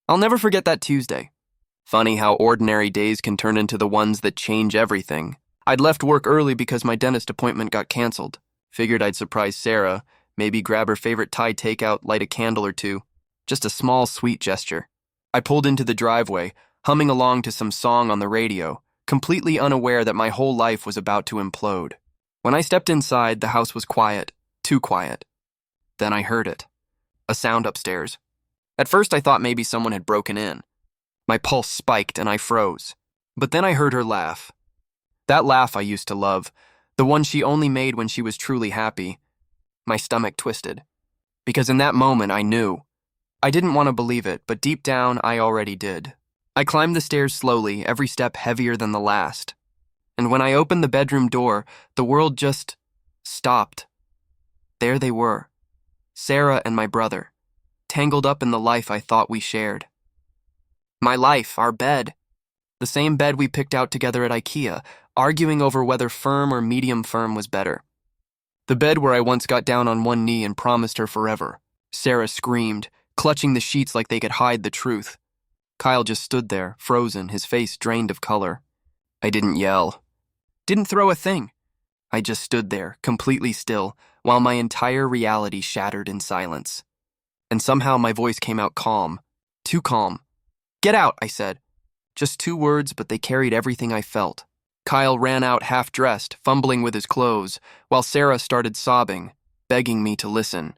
I'll never forget that Tuesday. Funny how ordinary days can turn into the ones that change everything. I'd left work early because my dentist appointment got canceled. Figured I'd surprise Sarah, maybe grab her favorite Thai takeout, light a candle or two. Just a small, sweet gesture. I pulled into the driveway, humming along to some song on the radio, completely unaware that my whole life was about to implode. When I stepped inside, the house was quiet, too quiet. Then I heard it. A sound upstairs. At first I thought maybe someone had broken in. My pulse spiked and I froze. But then I heard her laugh. That laugh I used to love, the one she only made when she was truly happy. My stomach twisted. Because in that moment I knew. I didn't want to believe it, but deep down I already did. I climbed the stairs slowly, every step heavier than the last. And when I opened the bedroom door, the world just stopped. There they were, Sarah and my brother, tangled up in the life I thought we shared. My life, our bed. The same bed we picked out together at IKEA, arguing over whether firm or medium firm was better. The bed where I once got down on one knee and promised her forever. Sarah screamed, clutching the sheets like they could hide the truth. Kyle just stood there, frozen, his face drained of color. I didn't yell. Didn't throw a thing. I just stood there, completely still, while my entire reality shattered in silence. And somehow my voice came out calm. Too calm. "Get out," I said. Just 2 words, but they carried everything I felt. Kyle ran out half-dressed, fumbling with his clothes, while Sarah started sobbing, begging me to listen.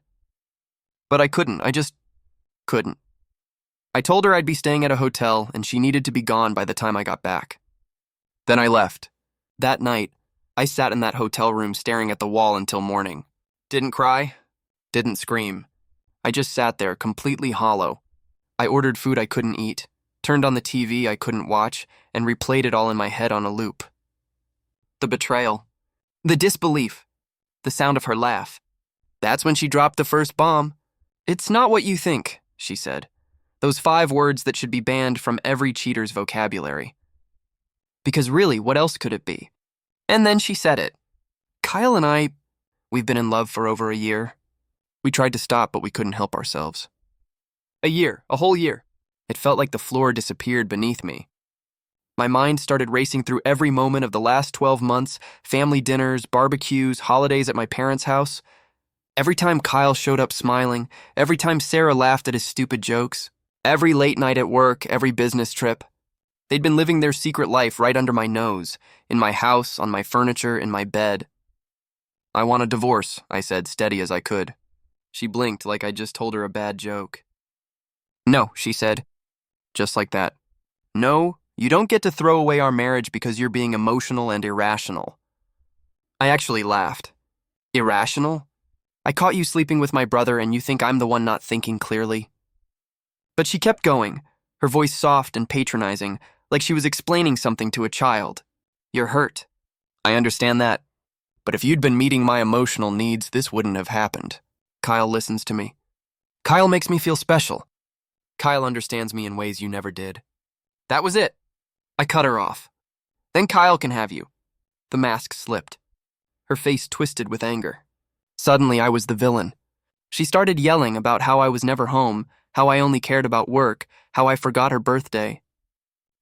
But I couldn't. I just couldn't. I told her I'd be staying at a hotel and she needed to be gone by the time I got back. Then I left. That night, I sat in that hotel room staring at the wall until morning. Didn't cry, didn't scream. I just sat there, completely hollow. I ordered food I couldn't eat, turned on the TV I couldn't watch, and replayed it all in my head on a loop. The betrayal. The disbelief. The sound of her laugh. That's when she dropped the first bomb. "It's not what you think," she said. Those 5 words that should be banned from every cheater's vocabulary. Because really, what else could it be? And then she said it. Kyle and we've been in love for over a year. We tried to stop, but we couldn't help ourselves. A year, a whole year. It felt like the floor disappeared beneath me. My mind started racing through every moment of the last 12 months, family dinners, barbecues, holidays at my parents' house. Every time Kyle showed up smiling, every time Sarah laughed at his stupid jokes, every late night at work, every business trip. They'd been living their secret life right under my nose, in my house, on my furniture, in my bed. "I want a divorce," I said, steady as I could. She blinked like I just told her a bad joke. "No," she said, just like that. "No, you don't get to throw away our marriage because you're being emotional and irrational." I actually laughed. Irrational? I caught you sleeping with my brother and you think I'm the one not thinking clearly? But she kept going, her voice soft and patronizing, like she was explaining something to a child. "You're hurt. I understand that. But if you'd been meeting my emotional needs, this wouldn't have happened. Kyle listens to me. Kyle makes me feel special. Kyle understands me in ways you never did." That was it. I cut her off. "Then Kyle can have you." The mask slipped. Her face twisted with anger. Suddenly I was the villain. She started yelling about how I was never home, how I only cared about work, how I forgot her birthday.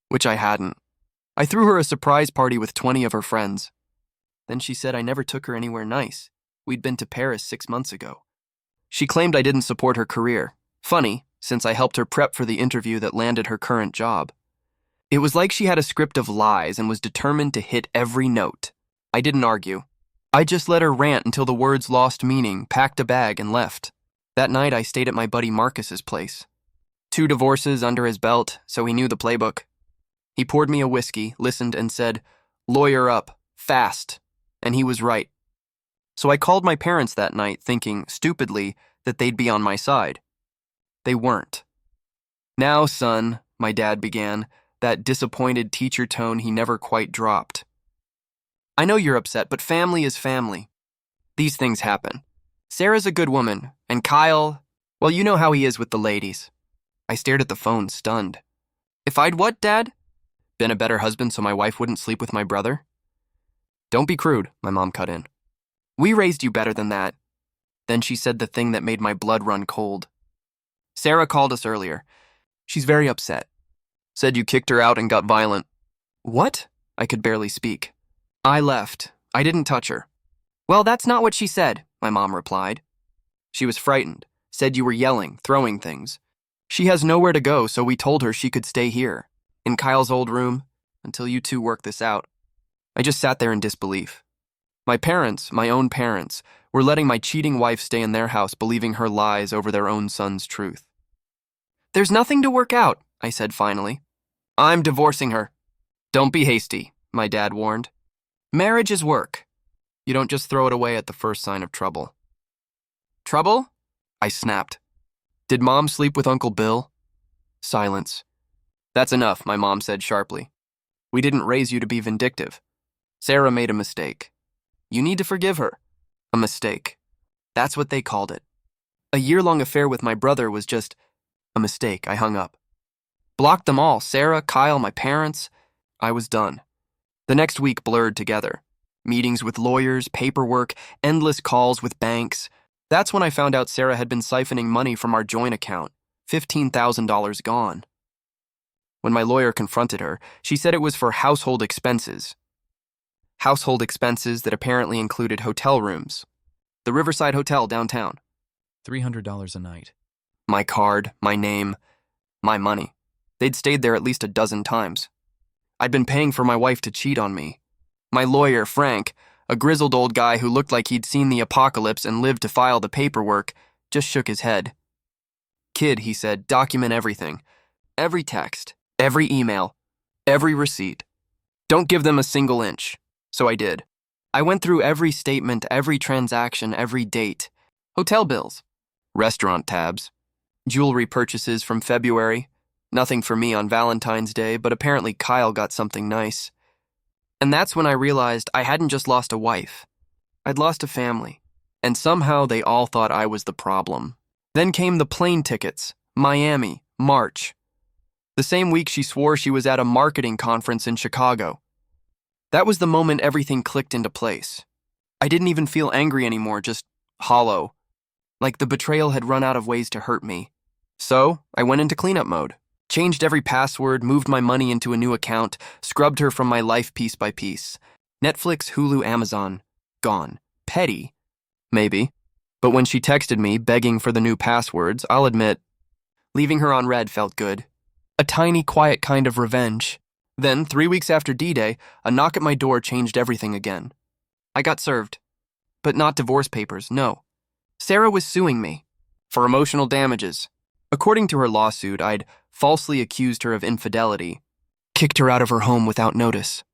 Which I hadn't. I threw her a surprise party with 20 of her friends. Then she said I never took her anywhere nice. We'd been to Paris 6 months ago. She claimed I didn't support her career. Funny, since I helped her prep for the interview that landed her current job. It was like she had a script of lies and was determined to hit every note. I didn't argue. I just let her rant until the words lost meaning, packed a bag, and left. That night I stayed at my buddy Marcus's place. 2 divorces under his belt, so he knew the playbook. He poured me a whiskey, listened, and said, "Lawyer up, fast." And he was right. So I called my parents that night, thinking, stupidly, that they'd be on my side. They weren't. "Now, son," my dad began, that disappointed teacher tone he never quite dropped. "I know you're upset, but family is family. These things happen. Sarah's a good woman, and Kyle, well, you know how he is with the ladies." I stared at the phone, stunned. "If I'd what, Dad? Been a better husband so my wife wouldn't sleep with my brother?" "Don't be crude," my mom cut in. "We raised you better than that." Then she said the thing that made my blood run cold. "Sarah called us earlier. She's very upset. Said you kicked her out and got violent. What? I could barely speak. I left. I didn't touch her. Well, that's not what she said, my mom replied. She was frightened, said you were yelling, throwing things. She has nowhere to go, so we told her she could stay here, in Kyle's old room, until you two work this out. I just sat there in disbelief. My parents, my own parents, were letting my cheating wife stay in their house, believing her lies over their own son's truth. There's nothing to work out, I said finally. I'm divorcing her. Don't be hasty, my dad warned. Marriage is work. You don't just throw it away at the first sign of trouble. Trouble? I snapped. Did Mom sleep with Uncle Bill? Silence. That's enough, my mom said sharply. We didn't raise you to be vindictive. Sarah made a mistake. You need to forgive her. A mistake. That's what they called it. A year-long affair with my brother was just a mistake. I hung up. Blocked them all, Sarah, Kyle, my parents. I was done. The next week blurred together. Meetings with lawyers, paperwork, endless calls with banks. That's when I found out Sarah had been siphoning money from our joint account, $15,000 gone. When my lawyer confronted her, she said it was for household expenses. Household expenses that apparently included hotel rooms. The Riverside Hotel downtown. $300 a night. My card, my name, my money. They'd stayed there at least a dozen times. I'd been paying for my wife to cheat on me. My lawyer, Frank, a grizzled old guy who looked like he'd seen the apocalypse and lived to file the paperwork, just shook his head. Kid, he said, document everything. Every text, every email, every receipt. Don't give them a single inch. So I did. I went through every statement, every transaction, every date. Hotel bills, restaurant tabs, jewelry purchases from February. Nothing for me on Valentine's Day, but apparently Kyle got something nice. And that's when I realized I hadn't just lost a wife. I'd lost a family. And somehow they all thought I was the problem. Then came the plane tickets. Miami, March. The same week she swore she was at a marketing conference in Chicago. That was the moment everything clicked into place. I didn't even feel angry anymore, just hollow. Like the betrayal had run out of ways to hurt me. So I went into cleanup mode. Changed every password, moved my money into a new account, scrubbed her from my life piece by piece. Netflix, Hulu, Amazon, gone. Petty? Maybe. But when she texted me, begging for the new passwords, I'll admit, leaving her on red felt good. A tiny, quiet kind of revenge. Then, 3 weeks after D-Day, a knock at my door changed everything again. I got served. But not divorce papers, no. Sarah was suing me for emotional damages. According to her lawsuit, I'd falsely accused her of infidelity, kicked her out of her home without notice,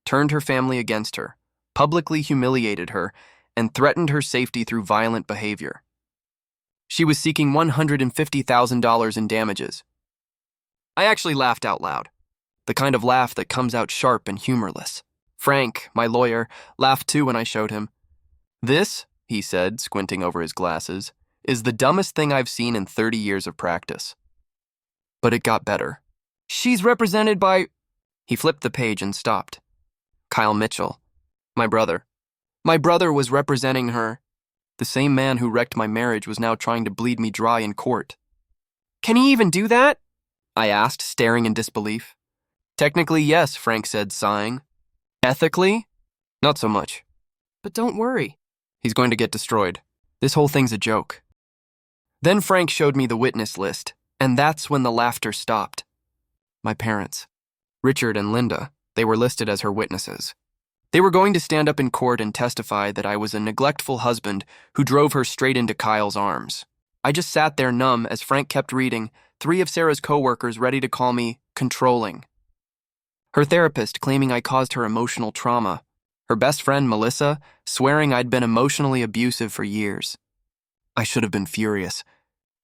turned her family against her, publicly humiliated her, and threatened her safety through violent behavior. She was seeking $150,000 in damages. I actually laughed out loud, the kind of laugh that comes out sharp and humorless. Frank, my lawyer, laughed too when I showed him. This, he said, squinting over his glasses, is the dumbest thing I've seen in 30 years of practice. But it got better. She's represented by... He flipped the page and stopped. Kyle Mitchell, my brother. My brother was representing her. The same man who wrecked my marriage was now trying to bleed me dry in court. Can he even do that? I asked, staring in disbelief. Technically, yes, Frank said, sighing. Ethically? Not so much. But don't worry. He's going to get destroyed. This whole thing's a joke. Then Frank showed me the witness list, and that's when the laughter stopped. My parents, Richard and Linda, they were listed as her witnesses. They were going to stand up in court and testify that I was a neglectful husband who drove her straight into Kyle's arms. I just sat there numb as Frank kept reading, 3 of Sarah's coworkers ready to call me controlling. Her therapist claiming I caused her emotional trauma. Her best friend, Melissa, swearing I'd been emotionally abusive for years. I should have been furious.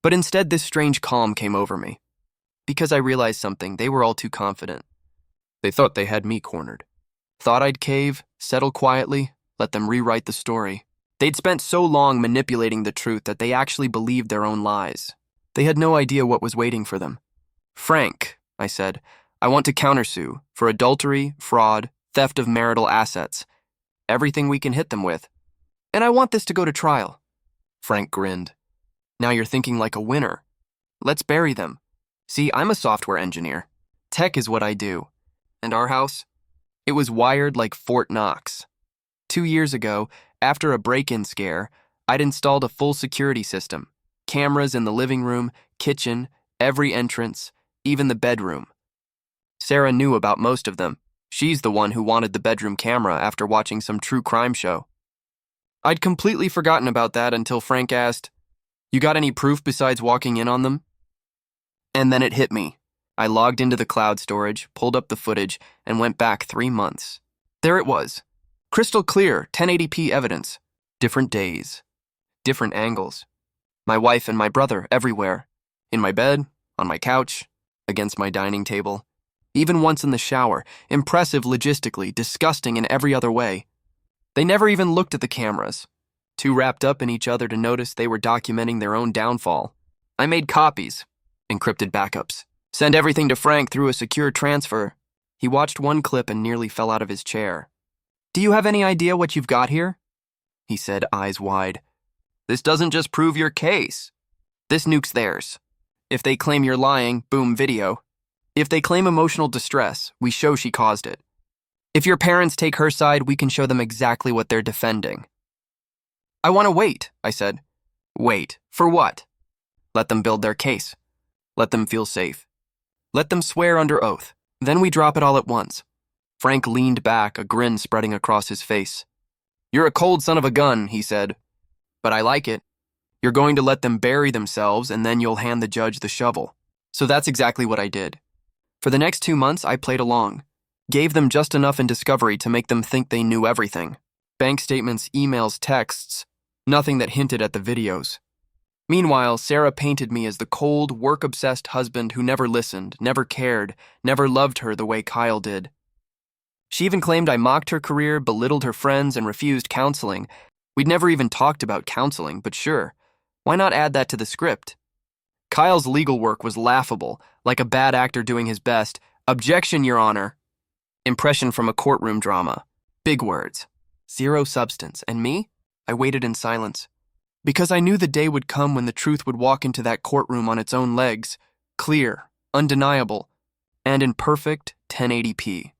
But instead, this strange calm came over me. Because I realized something, they were all too confident. They thought they had me cornered. Thought I'd cave, settle quietly, let them rewrite the story. They'd spent so long manipulating the truth that they actually believed their own lies. They had no idea what was waiting for them. Frank, I said, I want to countersue for adultery, fraud, theft of marital assets. Everything we can hit them with. And I want this to go to trial. Frank grinned. Now you're thinking like a winner. Let's bury them. See, I'm a software engineer. Tech is what I do. And our house? It was wired like Fort Knox. 2 years ago, after a break-in scare, I'd installed a full security system. Cameras in the living room, kitchen, every entrance, even the bedroom. Sarah knew about most of them. She's the one who wanted the bedroom camera after watching some true crime show. I'd completely forgotten about that until Frank asked, "You got any proof besides walking in on them?" And then it hit me. I logged into the cloud storage, pulled up the footage, and went back 3 months. There it was. Crystal clear, 1080p evidence. Different days. Different angles. My wife and my brother everywhere. In my bed, on my couch, against my dining table. Even once in the shower. Impressive logistically, disgusting in every other way. They never even looked at the cameras. Too wrapped up in each other to notice they were documenting their own downfall. I made copies. Encrypted backups. Send everything to Frank through a secure transfer. He watched one clip and nearly fell out of his chair. "Do you have any idea what you've got here?" He said, eyes wide. "This doesn't just prove your case. This nukes theirs. If they claim you're lying, boom, video. If they claim emotional distress, we show she caused it. If your parents take her side, we can show them exactly what they're defending." "I want to wait," I said. "Wait. For what?" "Let them build their case. Let them feel safe. Let them swear under oath. Then we drop it all at once." Frank leaned back, a grin spreading across his face. "You're a cold son of a gun," he said. "But I like it. You're going to let them bury themselves, and then you'll hand the judge the shovel." So that's exactly what I did. For the next 2 months, I played along. Gave them just enough in discovery to make them think they knew everything. Bank statements, emails, texts. Nothing that hinted at the videos. Meanwhile, Sarah painted me as the cold, work-obsessed husband who never listened, never cared, never loved her the way Kyle did. She even claimed I mocked her career, belittled her friends, and refused counseling. We'd never even talked about counseling, but sure, why not add that to the script? Kyle's legal work was laughable, like a bad actor doing his best. "Objection, Your Honor." Impression from a courtroom drama. Big words. Zero substance. And me? I waited in silence. Because I knew the day would come when the truth would walk into that courtroom on its own legs, clear, undeniable, and in perfect 1080p.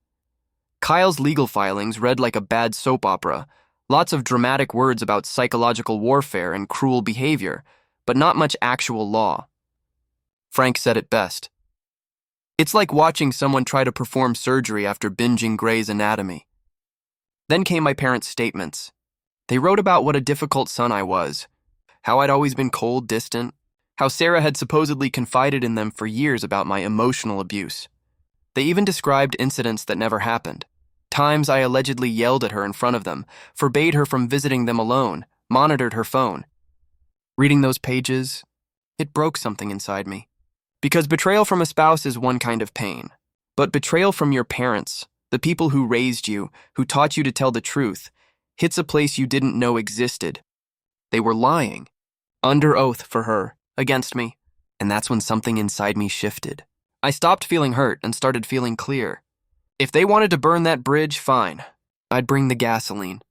Kyle's legal filings read like a bad soap opera, lots of dramatic words about psychological warfare and cruel behavior, but not much actual law. Frank said it best. It's like watching someone try to perform surgery after binging Grey's Anatomy. Then came my parents' statements. They wrote about what a difficult son I was, how I'd always been cold, distant, how Sarah had supposedly confided in them for years about my emotional abuse. They even described incidents that never happened. Times I allegedly yelled at her in front of them, forbade her from visiting them alone, monitored her phone. Reading those pages, it broke something inside me. Because betrayal from a spouse is one kind of pain, but betrayal from your parents, the people who raised you, who taught you to tell the truth, hits a place you didn't know existed. They were lying, under oath for her, against me, and that's when something inside me shifted. I stopped feeling hurt and started feeling clear. If they wanted to burn that bridge, fine. I'd bring the gasoline.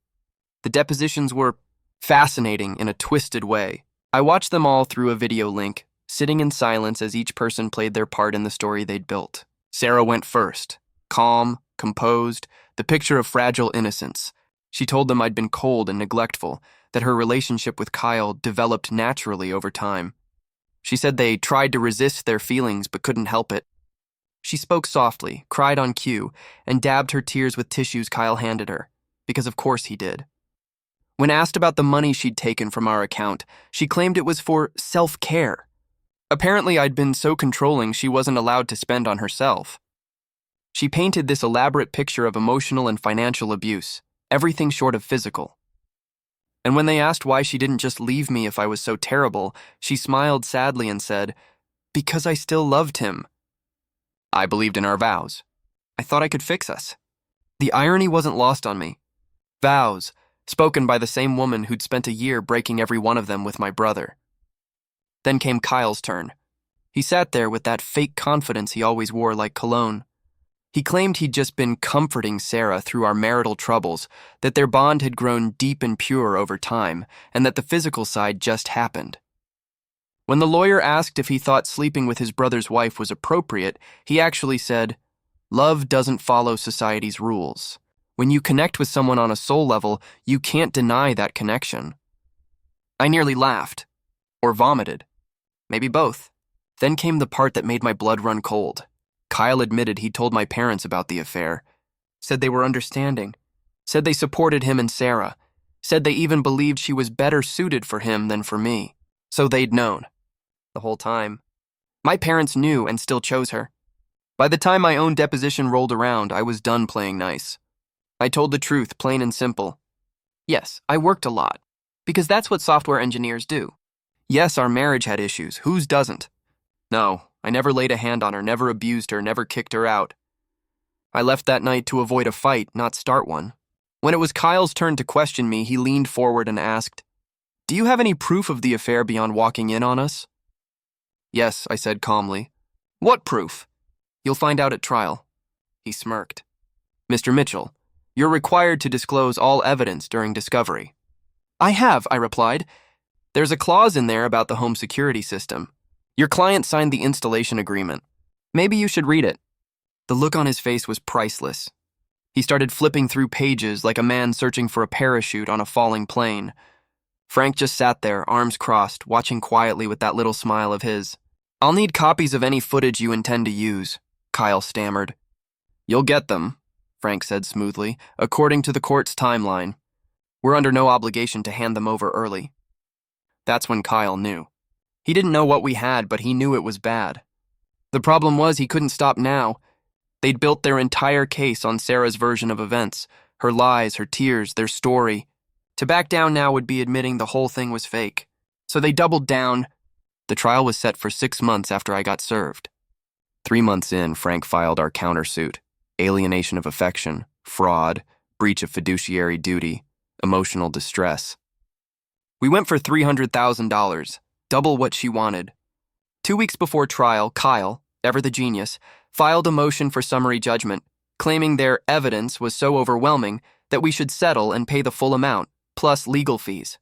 The depositions were fascinating in a twisted way. I watched them all through a video link, sitting in silence as each person played their part in the story they'd built. Sarah went first, calm, composed, the picture of fragile innocence. She told them I'd been cold and neglectful, that her relationship with Kyle developed naturally over time. She said they tried to resist their feelings but couldn't help it. She spoke softly, cried on cue, and dabbed her tears with tissues Kyle handed her, because of course he did. When asked about the money she'd taken from our account, she claimed it was for self-care. Apparently I'd been so controlling she wasn't allowed to spend on herself. She painted this elaborate picture of emotional and financial abuse, everything short of physical. And when they asked why she didn't just leave me if I was so terrible, she smiled sadly and said, "Because I still loved him." I believed in our vows. I thought I could fix us. The irony wasn't lost on me. Vows, spoken by the same woman who'd spent a year breaking every one of them with my brother. Then came Kyle's turn. He sat there with that fake confidence he always wore like cologne. He claimed he'd just been comforting Sarah through our marital troubles, that their bond had grown deep and pure over time, and that the physical side just happened. When the lawyer asked if he thought sleeping with his brother's wife was appropriate, he actually said, "Love doesn't follow society's rules. When you connect with someone on a soul level, you can't deny that connection." I nearly laughed. Or vomited. Maybe both. Then came the part that made my blood run cold. Kyle admitted he'd told my parents about the affair. Said they were understanding. Said they supported him and Sarah. Said they even believed she was better suited for him than for me. So they'd known. The whole time. My parents knew and still chose her. By the time my own deposition rolled around, I was done playing nice. I told the truth, plain and simple. Yes, I worked a lot. Because that's what software engineers do. Yes, our marriage had issues. Whose doesn't? No, I never laid a hand on her, never abused her, never kicked her out. I left that night to avoid a fight, not start one. When it was Kyle's turn to question me, he leaned forward and asked, "Do you have any proof of the affair beyond walking in on us?" "Yes," I said calmly. "What proof?" "You'll find out at trial." He smirked. "Mr. Mitchell, you're required to disclose all evidence during discovery." "I have," I replied. "There's a clause in there about the home security system. Your client signed the installation agreement. Maybe you should read it." The look on his face was priceless. He started flipping through pages like a man searching for a parachute on a falling plane. Frank just sat there, arms crossed, watching quietly with that little smile of his. "I'll need copies of any footage you intend to use," Kyle stammered. "You'll get them," Frank said smoothly, "according to the court's timeline. We're under no obligation to hand them over early." That's when Kyle knew. He didn't know what we had, but he knew it was bad. The problem was he couldn't stop now. They'd built their entire case on Sarah's version of events, her lies, her tears, their story. To back down now would be admitting the whole thing was fake. So they doubled down. The trial was set for 6 months after I got served. 3 months in, Frank filed our countersuit: alienation of affection, fraud, breach of fiduciary duty, emotional distress. We went for $300,000, double what she wanted. 2 weeks before trial, Kyle, ever the genius, filed a motion for summary judgment, claiming their evidence was so overwhelming that we should settle and pay the full amount, plus legal fees.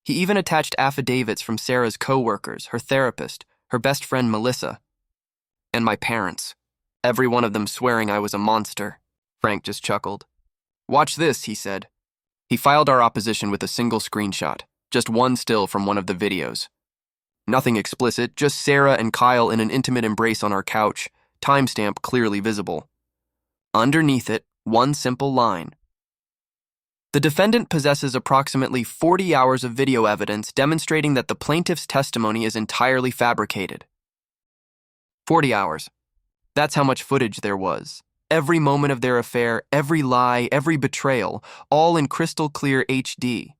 He even attached affidavits from Sarah's co-workers, her therapist, her best friend Melissa, and my parents, every one of them swearing I was a monster. Frank just chuckled. "Watch this," he said. He filed our opposition with a single screenshot, just one still from one of the videos. Nothing explicit, just Sarah and Kyle in an intimate embrace on our couch, timestamp clearly visible. Underneath it, one simple line. "The defendant possesses approximately 40 hours of video evidence demonstrating that the plaintiff's testimony is entirely fabricated." 40 hours. That's how much footage there was. Every moment of their affair, every lie, every betrayal, all in crystal clear HD.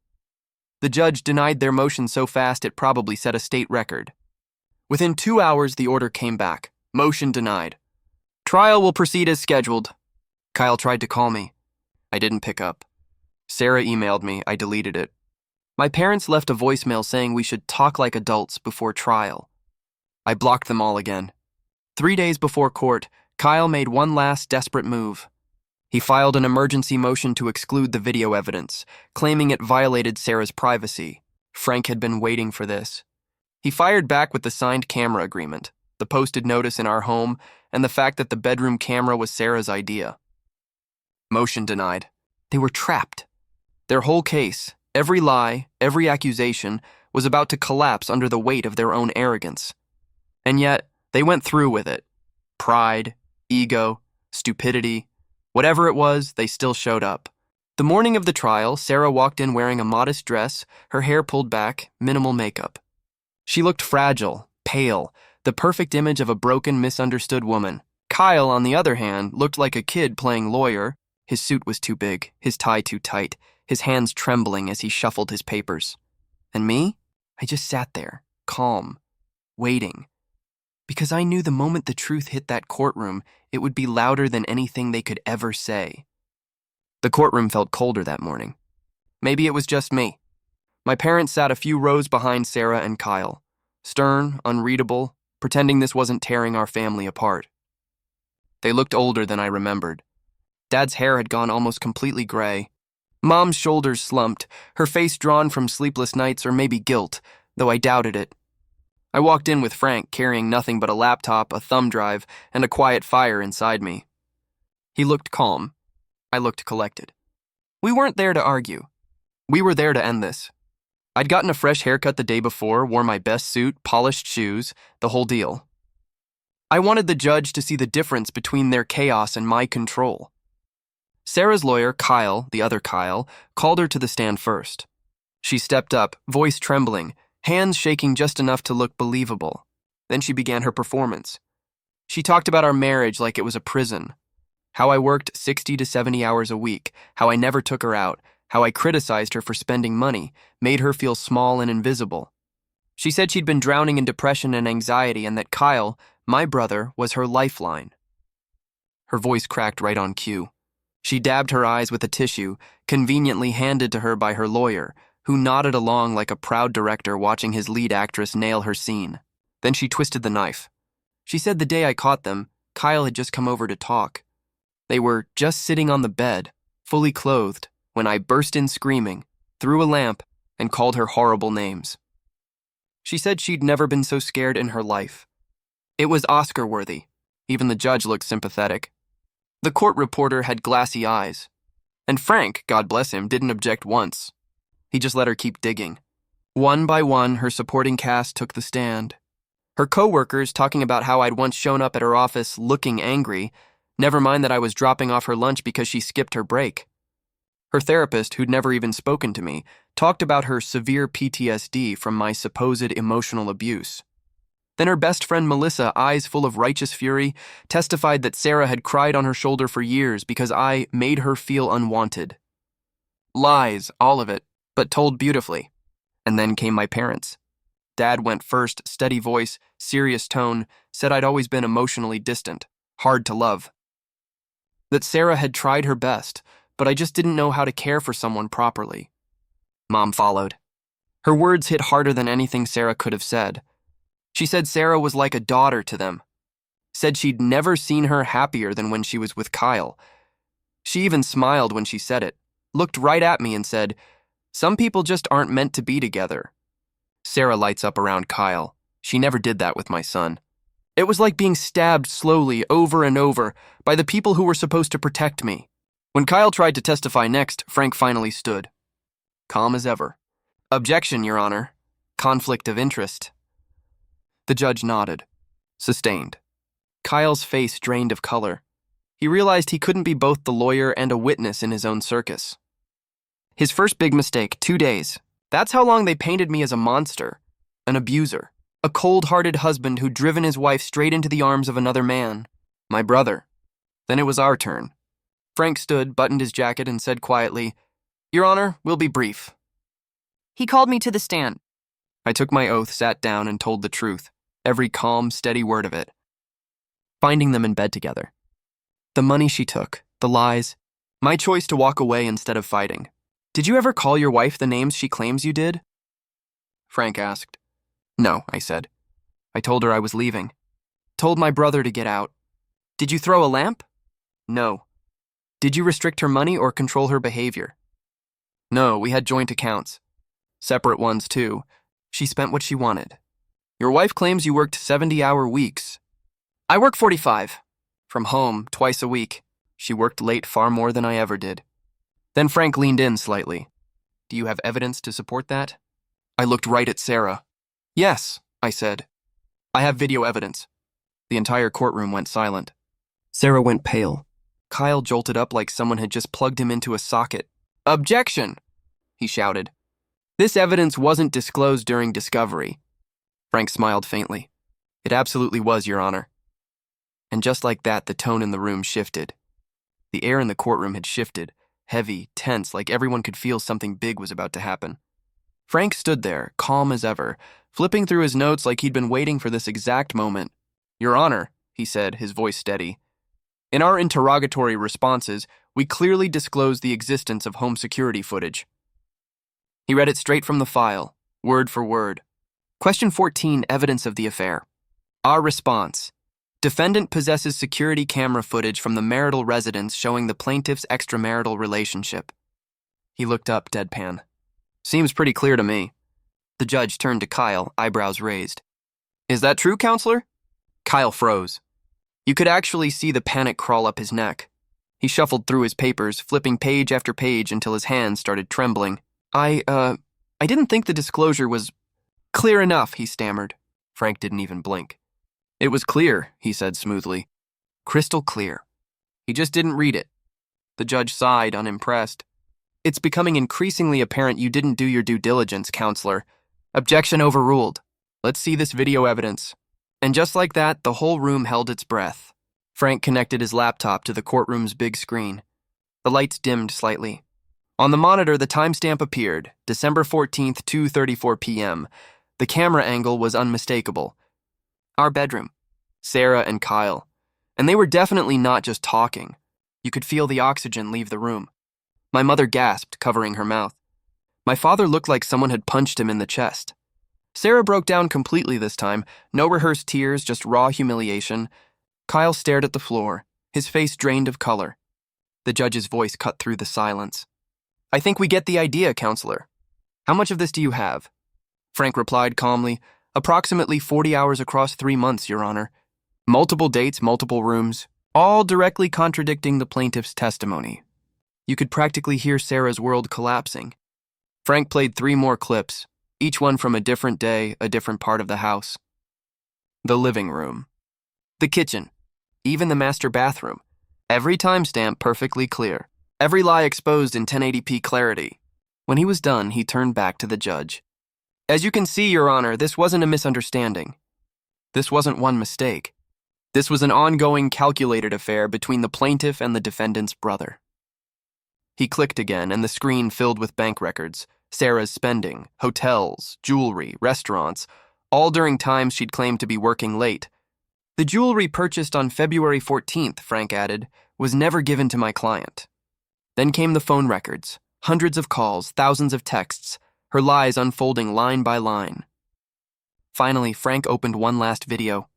The judge denied their motion so fast it probably set a state record. Within 2 hours, the order came back. Motion denied. "Trial will proceed as scheduled." Kyle tried to call me. I didn't pick up. Sarah emailed me. I deleted it. My parents left a voicemail saying we should talk like adults before trial. I blocked them all again. 3 days before court, Kyle made one last desperate move. He filed an emergency motion to exclude the video evidence, claiming it violated Sarah's privacy. Frank had been waiting for this. He fired back with the signed camera agreement, the posted notice in our home, and the fact that the bedroom camera was Sarah's idea. Motion denied. They were trapped. Their whole case, every lie, every accusation, was about to collapse under the weight of their own arrogance. And yet, they went through with it. Pride, ego, stupidity, whatever it was, they still showed up. The morning of the trial, Sarah walked in wearing a modest dress, her hair pulled back, minimal makeup. She looked fragile, pale, the perfect image of a broken, misunderstood woman. Kyle, on the other hand, looked like a kid playing lawyer. His suit was too big, his tie too tight, his hands trembling as he shuffled his papers. And me? I just sat there, calm, waiting. Because I knew the moment the truth hit that courtroom, it would be louder than anything they could ever say. The courtroom felt colder that morning. Maybe it was just me. My parents sat a few rows behind Sarah and Kyle, stern, unreadable, pretending this wasn't tearing our family apart. They looked older than I remembered. Dad's hair had gone almost completely gray. Mom's shoulders slumped, her face drawn from sleepless nights or maybe guilt, though I doubted it. I walked in with Frank carrying nothing but a laptop, a thumb drive, and a quiet fire inside me. He looked calm. I looked collected. We weren't there to argue. We were there to end this. I'd gotten a fresh haircut the day before, wore my best suit, polished shoes, the whole deal. I wanted the judge to see the difference between their chaos and my control. Sarah's lawyer, Kyle, the other Kyle, called her to the stand first. She stepped up, voice trembling, hands shaking just enough to look believable. Then she began her performance. She talked about our marriage like it was a prison. How I worked 60 to 70 hours a week, how I never took her out, how I criticized her for spending money, made her feel small and invisible. She said she'd been drowning in depression and anxiety and that Kyle, my brother, was her lifeline. Her voice cracked right on cue. She dabbed her eyes with a tissue, conveniently handed to her by her lawyer, who nodded along like a proud director watching his lead actress nail her scene. Then she twisted the knife. She said the day I caught them, Kyle had just come over to talk. They were just sitting on the bed, fully clothed, when I burst in screaming, threw a lamp, and called her horrible names. She said she'd never been so scared in her life. It was Oscar-worthy. Even the judge looked sympathetic. The court reporter had glassy eyes. And Frank, God bless him, didn't object once. He just let her keep digging. One by one, her supporting cast took the stand. Her co-workers talking about how I'd once shown up at her office looking angry, never mind that I was dropping off her lunch because she skipped her break. Her therapist, who'd never even spoken to me, talked about her severe PTSD from my supposed emotional abuse. Then her best friend Melissa, eyes full of righteous fury, testified that Sarah had cried on her shoulder for years because I made her feel unwanted. Lies, all of it, but told beautifully. And then came my parents. Dad went first, steady voice, serious tone, said I'd always been emotionally distant, hard to love. That Sarah had tried her best, but I just didn't know how to care for someone properly. Mom followed. Her words hit harder than anything Sarah could have said. She said Sarah was like a daughter to them. Said she'd never seen her happier than when she was with Kyle. She even smiled when she said it, looked right at me and said, "Some people just aren't meant to be together." Sarah lights up around Kyle. She never did that with my son. It was like being stabbed slowly over and over by the people who were supposed to protect me. When Kyle tried to testify next, Frank finally stood. Calm as ever. "Objection, Your Honor. Conflict of interest." The judge nodded. Sustained. Kyle's face drained of color. He realized he couldn't be both the lawyer and a witness in his own circus. His first big mistake, 2 days. That's how long they painted me as a monster, an abuser, a cold-hearted husband who'd driven his wife straight into the arms of another man, my brother. Then it was our turn. Frank stood, buttoned his jacket, and said quietly, "Your Honor, we'll be brief." He called me to the stand. I took my oath, sat down, and told the truth, every calm, steady word of it. Finding them in bed together. The money she took, the lies, my choice to walk away instead of fighting. "Did you ever call your wife the names she claims you did?" Frank asked. "No," I said. "I told her I was leaving. Told my brother to get out." "Did you throw a lamp?" "No." "Did you restrict her money or control her behavior?" "No, we had joint accounts. Separate ones, too. She spent what she wanted." "Your wife claims you worked 70-hour weeks." "I work 45. From home, twice a week." She worked late far more than I ever did. Then Frank leaned in slightly. "Do you have evidence to support that?" I looked right at Sarah. "Yes," I said. "I have video evidence." The entire courtroom went silent. Sarah went pale. Kyle jolted up like someone had just plugged him into a socket. "Objection!" he shouted. "This evidence wasn't disclosed during discovery." Frank smiled faintly. "It absolutely was, Your Honor." And just like that, the tone in the room shifted. The air in the courtroom had shifted, heavy, tense, like everyone could feel something big was about to happen. Frank stood there, calm as ever, flipping through his notes like he'd been waiting for this exact moment. "Your Honor," he said, his voice steady. "In our interrogatory responses, we clearly disclosed the existence of home security footage." He read it straight from the file, word for word. Question 14, evidence of the affair. Our response. Defendant possesses security camera footage from the marital residence showing the plaintiff's extramarital relationship. He looked up, deadpan. "Seems pretty clear to me." The judge turned to Kyle, eyebrows raised. Is that true, counselor? Kyle froze. You could actually see the panic crawl up his neck. He shuffled through his papers, flipping page after page until his hands started trembling. I didn't think the disclosure was clear enough, he stammered. Frank didn't even blink. It was clear, he said smoothly. Crystal clear. He just didn't read it. The judge sighed, unimpressed. It's becoming increasingly apparent you didn't do your due diligence, counselor. Objection overruled. Let's see this video evidence. And just like that, the whole room held its breath. Frank connected his laptop to the courtroom's big screen. The lights dimmed slightly. On the monitor, the timestamp appeared, December 14th, 2:34 p.m. The camera angle was unmistakable. Our bedroom. Sarah and Kyle. And they were definitely not just talking. You could feel the oxygen leave the room. My mother gasped, covering her mouth. My father looked like someone had punched him in the chest. Sarah broke down completely this time, no rehearsed tears, just raw humiliation. Kyle stared at the floor, his face drained of color. The judge's voice cut through the silence. I think we get the idea, counselor. How much of this do you have? Frank replied calmly, approximately 40 hours across 3 months, Your Honor. Multiple dates, multiple rooms, all directly contradicting the plaintiff's testimony. You could practically hear Sarah's world collapsing. Frank played 3 more clips, each one from a different day, a different part of the house. The living room. The kitchen. Even the master bathroom. Every timestamp perfectly clear. Every lie exposed in 1080p clarity. When he was done, he turned back to the judge. As you can see, Your Honor, this wasn't a misunderstanding. This wasn't one mistake. This was an ongoing, calculated affair between the plaintiff and the defendant's brother. He clicked again, and the screen filled with bank records, Sarah's spending, hotels, jewelry, restaurants, all during times she'd claimed to be working late. The jewelry purchased on February 14th, Frank added, was never given to my client. Then came the phone records, hundreds of calls, thousands of texts, her lies unfolding line by line. Finally, Frank opened one last video.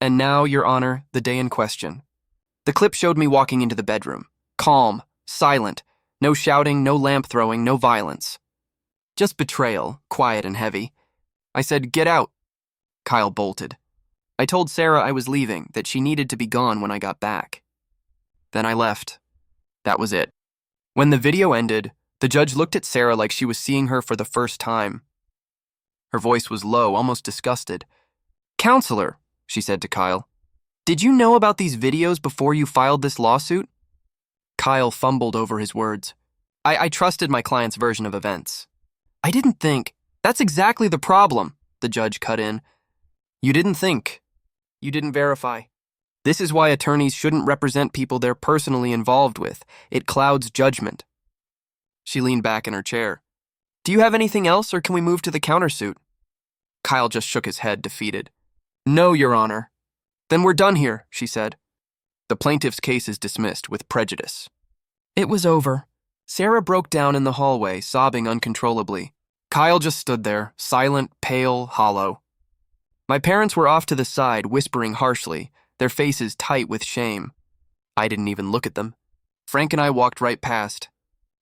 And now, Your Honor, the day in question. The clip showed me walking into the bedroom, calm, silent, no shouting, no lamp throwing, no violence. Just betrayal, quiet and heavy. I said, "Get out." Kyle bolted. I told Sarah I was leaving, that she needed to be gone when I got back. Then I left. That was it. When the video ended, the judge looked at Sarah like she was seeing her for the first time. Her voice was low, almost disgusted. "Counselor," she said to Kyle, "did you know about these videos before you filed this lawsuit?" Kyle fumbled over his words. I trusted my client's version of events. I didn't think. That's exactly the problem, the judge cut in. You didn't think. You didn't verify. This is why attorneys shouldn't represent people they're personally involved with. It clouds judgment. She leaned back in her chair. Do you have anything else, or can we move to the countersuit? Kyle just shook his head, defeated. No, Your Honor. Then we're done here, she said. The plaintiff's case is dismissed with prejudice. It was over. Sarah broke down in the hallway, sobbing uncontrollably. Kyle just stood there, silent, pale, hollow. My parents were off to the side, whispering harshly, their faces tight with shame. I didn't even look at them. Frank and I walked right past.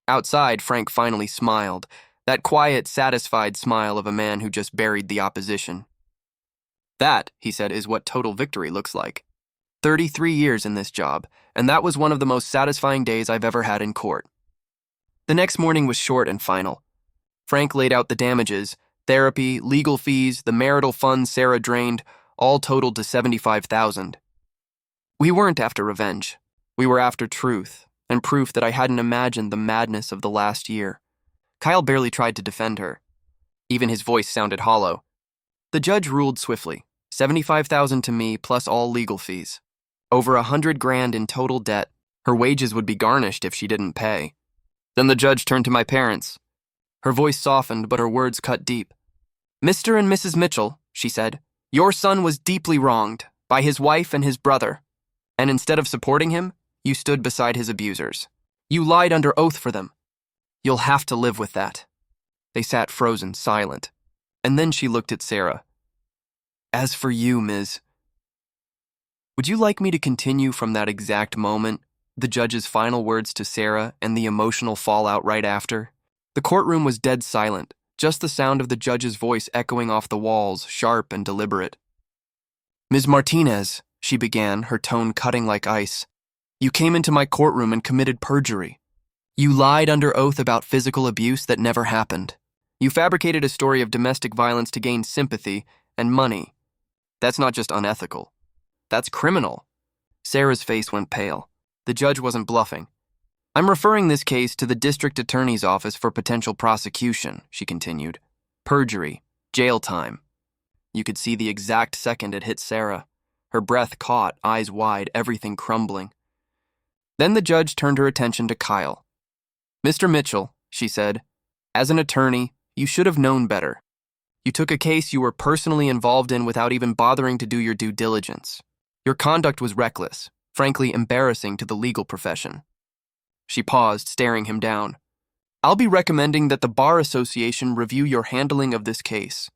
Outside, Frank finally smiled, that quiet, satisfied smile of a man who just buried the opposition. That, he said, is what total victory looks like. 33 years in this job, and that was one of the most satisfying days I've ever had in court. The next morning was short and final. Frank laid out the damages, therapy, legal fees, the marital funds Sarah drained, all totaled to $75,000. We weren't after revenge. We were after truth, and proof that I hadn't imagined the madness of the last year. Kyle barely tried to defend her. Even his voice sounded hollow. The judge ruled swiftly, $75,000 to me plus all legal fees. Over $100,000 in total debt. Her wages would be garnished if she didn't pay. Then the judge turned to my parents. Her voice softened, but her words cut deep. Mr. and Mrs. Mitchell, she said, your son was deeply wronged by his wife and his brother. And instead of supporting him, you stood beside his abusers. You lied under oath for them. You'll have to live with that. They sat frozen, silent. And then she looked at Sarah. As for you, Ms. Would you like me to continue from that exact moment, the judge's final words to Sarah and the emotional fallout right after? The courtroom was dead silent, just the sound of the judge's voice echoing off the walls, sharp and deliberate. "Ms. Martinez," she began, her tone cutting like ice, "you came into my courtroom and committed perjury. You lied under oath about physical abuse that never happened. You fabricated a story of domestic violence to gain sympathy and money. That's not just unethical. That's criminal." Sarah's face went pale. The judge wasn't bluffing. "I'm referring this case to the district attorney's office for potential prosecution," she continued. "Perjury, jail time." You could see the exact second it hit Sarah. Her breath caught, eyes wide, everything crumbling. Then the judge turned her attention to Kyle. "Mr. Mitchell," she said, "as an attorney, you should have known better. You took a case you were personally involved in without even bothering to do your due diligence. Your conduct was reckless, frankly embarrassing to the legal profession." She paused, staring him down. "I'll be recommending that the Bar Association review your handling of this case.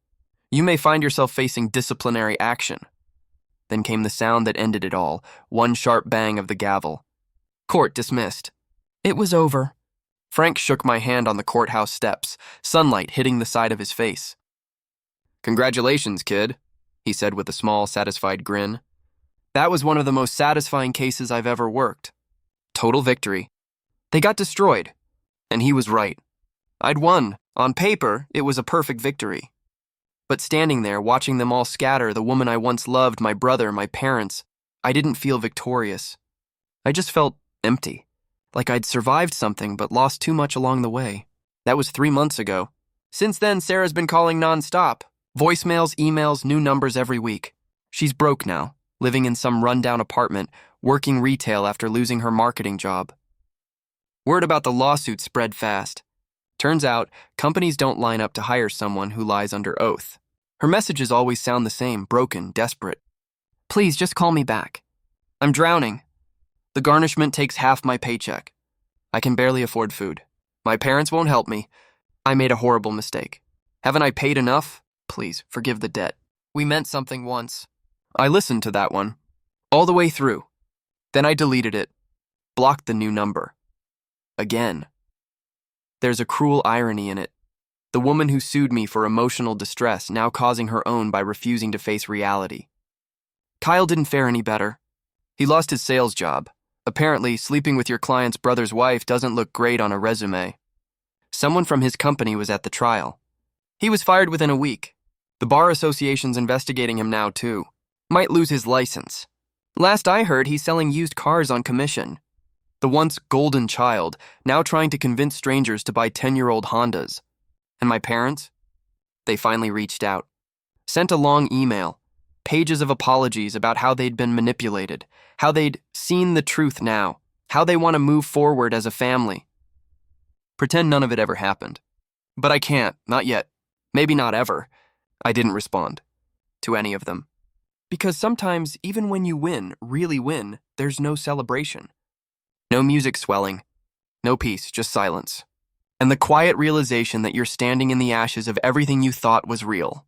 You may find yourself facing disciplinary action." Then came the sound that ended it all, one sharp bang of the gavel. "Court dismissed." It was over. Frank shook my hand on the courthouse steps, sunlight hitting the side of his face. "Congratulations, kid," he said with a small, satisfied grin. "That was one of the most satisfying cases I've ever worked. Total victory. They got destroyed. And he was right. I'd won. On paper, it was a perfect victory. But standing there, watching them all scatter, the woman I once loved, my brother, my parents, I didn't feel victorious. I just felt empty. Like I'd survived something but lost too much along the way. That was 3 months ago. Since then, Sarah's been calling nonstop. Voicemails, emails, new numbers every week. She's broke now, living in some rundown apartment, working retail after losing her marketing job. Word about the lawsuit spread fast. Turns out, companies don't line up to hire someone who lies under oath. Her messages always sound the same, broken, desperate. "Please, just call me back. I'm drowning. The garnishment takes half my paycheck. I can barely afford food. My parents won't help me. I made a horrible mistake. Haven't I paid enough? Please, forgive the debt. We meant something once." I listened to that one, all the way through. Then I deleted it, blocked the new number. Again. There's a cruel irony in it. The woman who sued me for emotional distress now causing her own by refusing to face reality. Kyle didn't fare any better. He lost his sales job. Apparently, sleeping with your client's brother's wife doesn't look great on a resume. Someone from his company was at the trial. He was fired within a week. The Bar Association's investigating him now, too. Might lose his license. Last I heard, he's selling used cars on commission. The once golden child, now trying to convince strangers to buy 10-year-old Hondas. And my parents? They finally reached out. Sent a long email. Pages of apologies about how they'd been manipulated, how they'd seen the truth now, how they want to move forward as a family. Pretend none of it ever happened. But I can't, not yet. Maybe not ever. I didn't respond to any of them. Because sometimes, even when you win, really win, there's no celebration. No music swelling. No peace, just silence. And the quiet realization that you're standing in the ashes of everything you thought was real.